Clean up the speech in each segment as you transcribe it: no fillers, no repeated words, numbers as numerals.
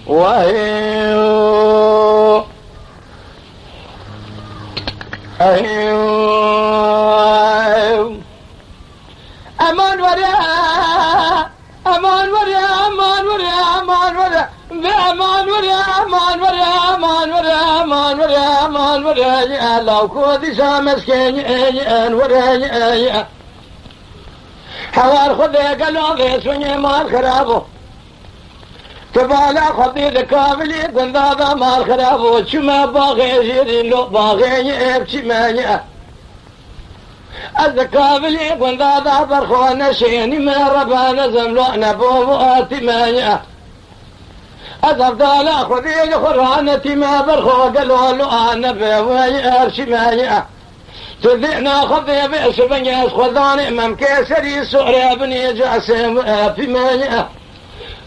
وهيو أمان وريا أمان وريا أمان وريا أمان وريا بأمان وريا أمان وريا أمان وريا أمان وريا أمان وريا يا لو كودي سامسكين أن وريا حوار خذي قالوا ذي سوني مال خرابو تبالا خذي ذكابلي قنذا مال خرابو شما باغي جيرين لو باغي يبشي مانيا الذكابلي قنذا برخوانا شيني ما ربانا زملو نبو آتي مانيا أذبدالا خذي لخرانتي ما برخوا قالوا له أنا بوي أرشي مانيا تذعنا خذي بئس بنياس خذاني امام كيسري سوري ابني جاسم في مانيا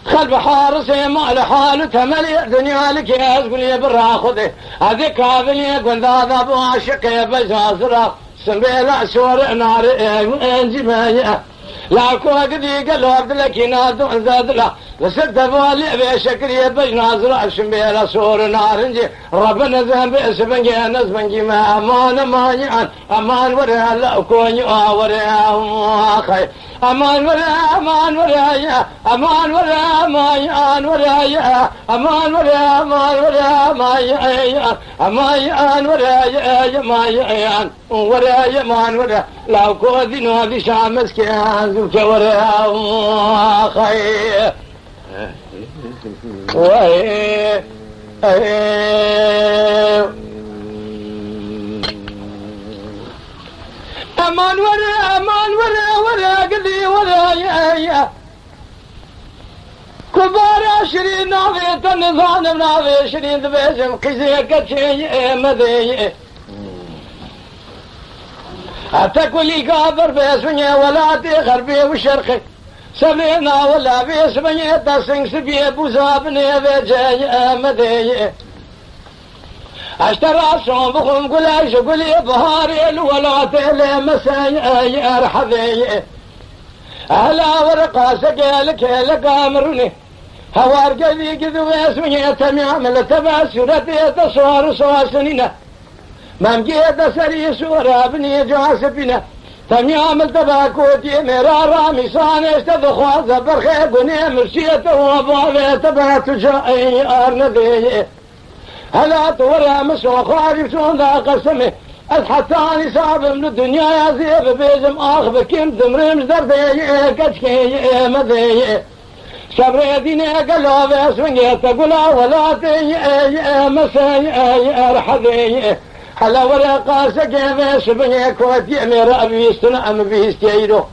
خلف حارسي مال حال تملي دنيا لك يا تقول يا برا خذي هذيك هذني قل ذا ابو عاشق يا بزازرا سنبيلا سور نار انجي مانيا لا كو قدي قالوا عبد لك ينادوا زاد لا لسد بالي بشكري بجنازرا سنبيلا سور نار انجي ربنا ذنب اسبنجي نزبنجي ما امان مانيا امان ورا لا كوني ورا خي امان ورا امان ورا امان ورا امان ورا امان ورا امان ورا امان ورا امان ورا لا كودي نادي شامس كان ورا خي وي امان ورا قلي ورا يا كبار 20 ناوي تنظام ناوي 20 دبيزم قزي كتشي مذي أتكولي كابر بيسوني ولا تغربي وشرقي سبينا ولا بيسبني تسنج سبي بوزابني بيجي مذي اشترى صوبهم قلاش قولي بهاري ولا تلي مساي ارحبي اهلا ورقا سقالك لك امرني هوار قذي قذو يسوني تمام تبع سورتي تصور سواسنينا ممجيد سري سورة ابني جاسبنا تمام تبع كوتي مرا رامي صاني استدخواز برخي قني مرسيت وابوالي تبع تجائي ارنبي هلا تورا مسوى خارج سون ذا قسمه الحتاني صعب من الدنيا يا زيب بيزم اخ كم دمرم زردي كشكي مذي صبر ديني قالوا بسوني تقولا ولا تي مساي ارحبي هلا ورا قاسك بس بني كوتي ميرا بيستنا ام بيستيرو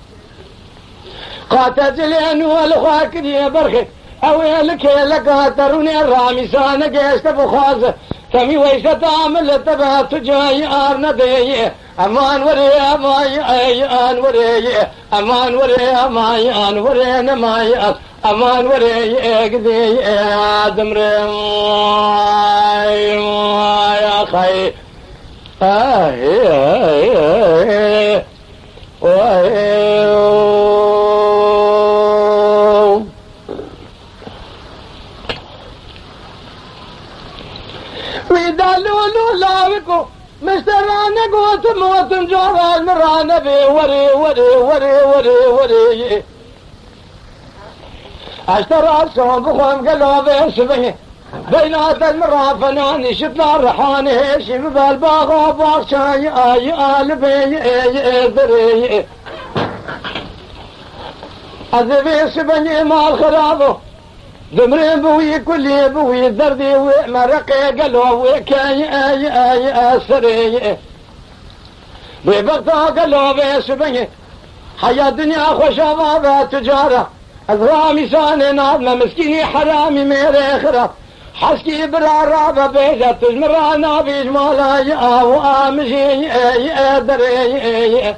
قاتل والخاكر يا برخي أويلك لك تروني الرامي سانك يستبخاز كمي ويش تعمل تبات جاي أرندي أمان وري أمان وري أمان وري أمان وري نماي أمان وري أقدي آدم يا خي ويدالولو لاوكو مسترانا قوت موت جوال مرانا بي وري اشترى صوبكم قالوا بيسبه بينات المرا فناني شطنا الرحاني هشم بالباغ وباغ شاي آل بي دري أذبي سبني مال خرابه دمرين بوي كلي بوي دردي ومرقي قالوا وكاي أسري ببقطة قالوا بيسبني حياة الدنيا خوشا تجارة أذرامي ساني نادمة مسكيني حرامي ميري خرا حسكي برارابة بيجا تجمرانا بيجمالا وآمشي دري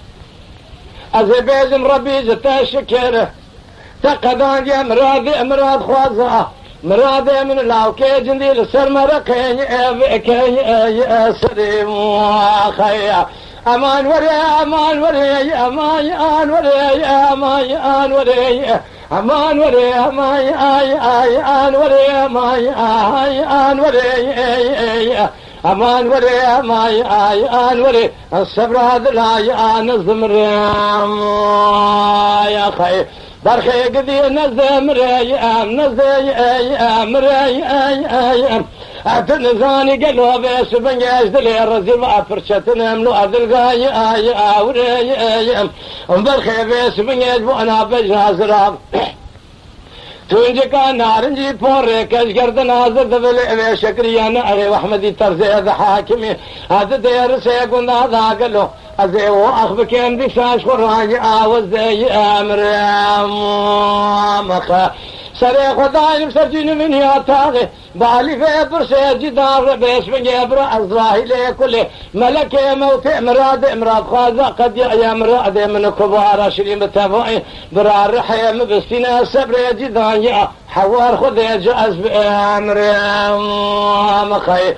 أذبيزم ربي زتا شكره تقدان يا مراد خوازا مراد من لاوكي جندي لسر مرقين كي سري خيا امان وري امان وري امان وري امان وري امان وري ماي اي ان وري ماي اي ان وري امان وري ماي اي ان وري الصبر هذا لا يان الزمر يا خي برخي قدي نزمري مري اتنزاني قلوا بيس بنجاز دلي الرزيل وافرشتنا ملو اذلقاي اوري برخي بيس بنجاز وانا بجاز راب تونجك نارنجي بوري كاش قرد نازر دبل شكريا ناري واحمدي ترزي هذا حاكمي هذا دير سيكون هذا قلو ازي واخبك عندي شاش وراجي وزي امر مخا سري خداي مسرجين من ياتاغي بالي في برسي جدار بيس من يبرا الظاهي كله ملك موت مراد خازا قد يا مراد من كبار شريم بتابعي برا الرحيم بستنا صبر جدان حوار خذ جاز بامر مخي